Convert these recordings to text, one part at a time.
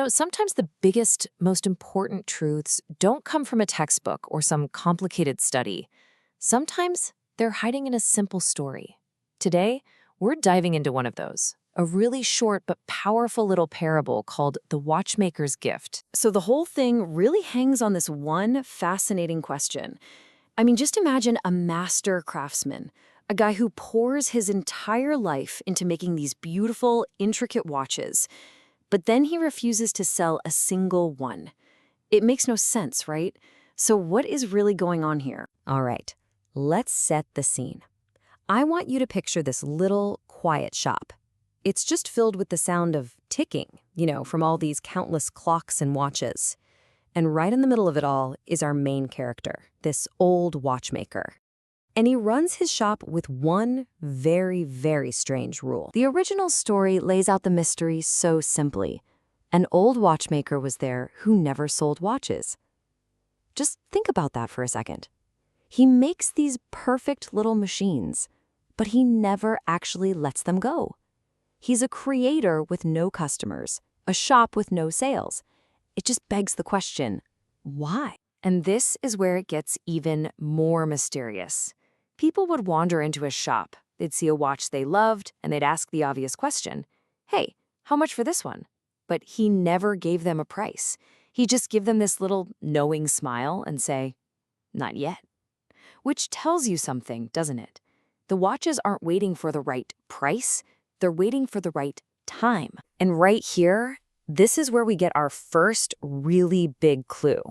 Sometimes the biggest, most important truths don't come from a textbook or some complicated study. Sometimes they're hiding in a simple story. Today, we're diving into one of those, a really short but powerful little parable called The Watchmaker's Gift. So the whole thing really hangs on this one fascinating question. I mean, just imagine a master craftsman, a guy who pours his entire life into making these beautiful, intricate watches, but then he refuses to sell a single one. It makes no sense, right? So what is really going on here? All right, let's set the scene. I want you to picture this little, quiet shop. It's just filled with the sound of ticking, from all these countless clocks and watches. And right in the middle of it all is our main character, this old watchmaker. And he runs his shop with one very, very strange rule. The original story lays out the mystery so simply. An old watchmaker was there who never sold watches. Just think about that for a second. He makes these perfect little machines, but he never actually lets them go. He's a creator with no customers, a shop with no sales. It just begs the question, why? And this is where it gets even more mysterious. People would wander into his shop, they'd see a watch they loved, and they'd ask the obvious question, hey, how much for this one? But he never gave them a price. He'd just give them this little knowing smile and say, not yet. Which tells you something, doesn't it? The watches aren't waiting for the right price, they're waiting for the right time. And right here, this is where we get our first really big clue.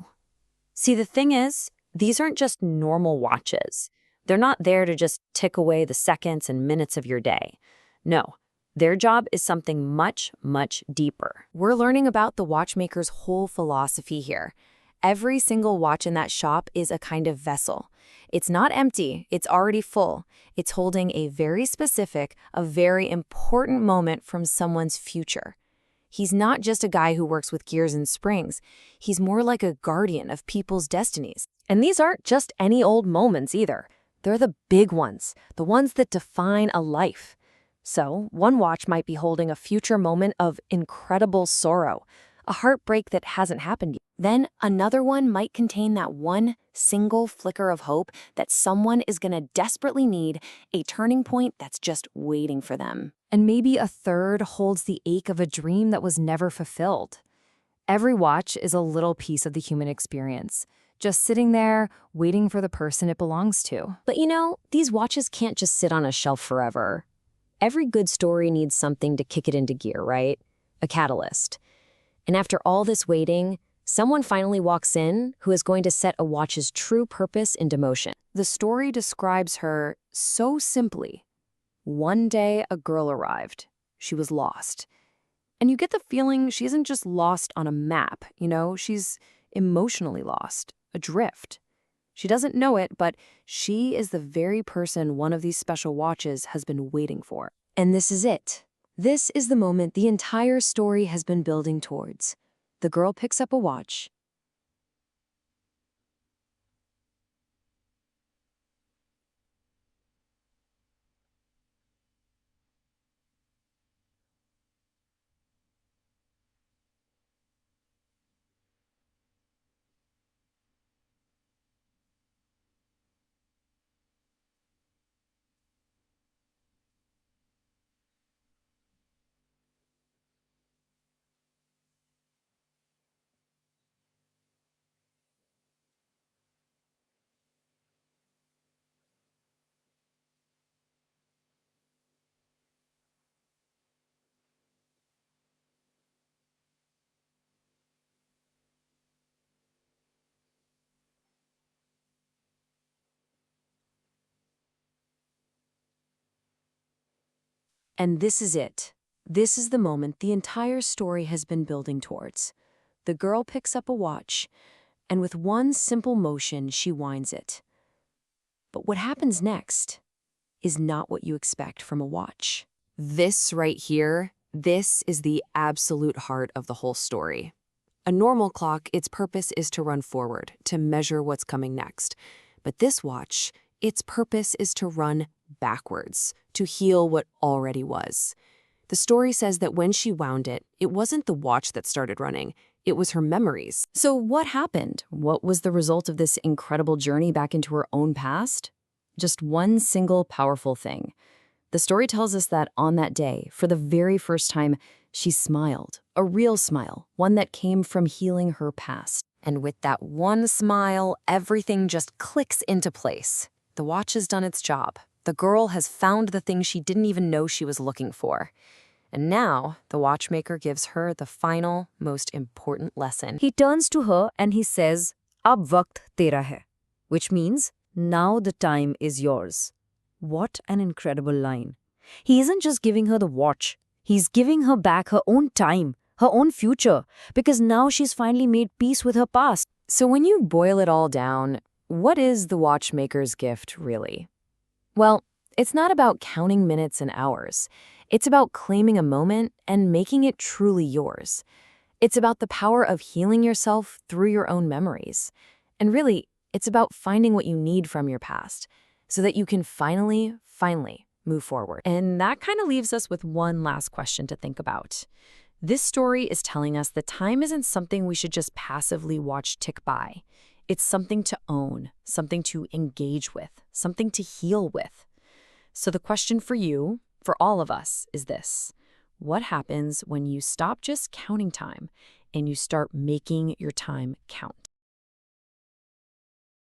See, the thing is, these aren't just normal watches. They're not there to just tick away the seconds and minutes of your day. No, their job is something much, much deeper. We're learning about the watchmaker's whole philosophy here. Every single watch in that shop is a kind of vessel. It's not empty, it's already full. It's holding a very specific, a very important moment from someone's future. He's not just a guy who works with gears and springs. He's more like a guardian of people's destinies. And these aren't just any old moments either. They're the big ones, the ones that define a life. So, one watch might be holding a future moment of incredible sorrow, a heartbreak that hasn't happened yet. Then another one might contain that one single flicker of hope that someone is going to desperately need, a turning point that's just waiting for them. And maybe a third holds the ache of a dream that was never fulfilled. Every watch is a little piece of the human experience, just sitting there, waiting for the person it belongs to. But these watches can't just sit on a shelf forever. Every good story needs something to kick it into gear, right? A catalyst. And after all this waiting, someone finally walks in who is going to set a watch's true purpose into motion. The story describes her so simply. One day, a girl arrived. She was lost. And you get the feeling she isn't just lost on a map, she's emotionally lost, adrift. She doesn't know it, but she is the very person one of these special watches has been waiting for. And this is it. This is the moment the entire story has been building towards. The girl picks up a watch. And this is it. This is the moment the entire story has been building towards. The girl picks up a watch, and with one simple motion, she winds it. But what happens next is not what you expect from a watch. This right here, this is the absolute heart of the whole story. A normal clock, its purpose is to run forward, to measure what's coming next. But this watch, its purpose is to run backwards, to heal what already was. The story says that when she wound it, it wasn't the watch that started running. It was her memories. So what happened? What was the result of this incredible journey back into her own past? Just one single powerful thing. The story tells us that on that day, for the very first time, she smiled. A real smile, one that came from healing her past. And with that one smile, everything just clicks into place. The watch has done its job. The girl has found the thing she didn't even know she was looking for. And now, the watchmaker gives her the final, most important lesson. He turns to her and he says, "Ab waqt tera hai," which means, now the time is yours. What an incredible line. He isn't just giving her the watch. He's giving her back her own time, her own future, because now she's finally made peace with her past. So when you boil it all down, what is the watchmaker's gift, really? Well, it's not about counting minutes and hours. It's about claiming a moment and making it truly yours. It's about the power of healing yourself through your own memories. And really, it's about finding what you need from your past so that you can finally move forward. And that kind of leaves us with one last question to think about. This story is telling us that time isn't something we should just passively watch tick by. It's something to own, something to engage with, something to heal with. So the question for you, for all of us, is this: what happens when you stop just counting time and you start making your time count?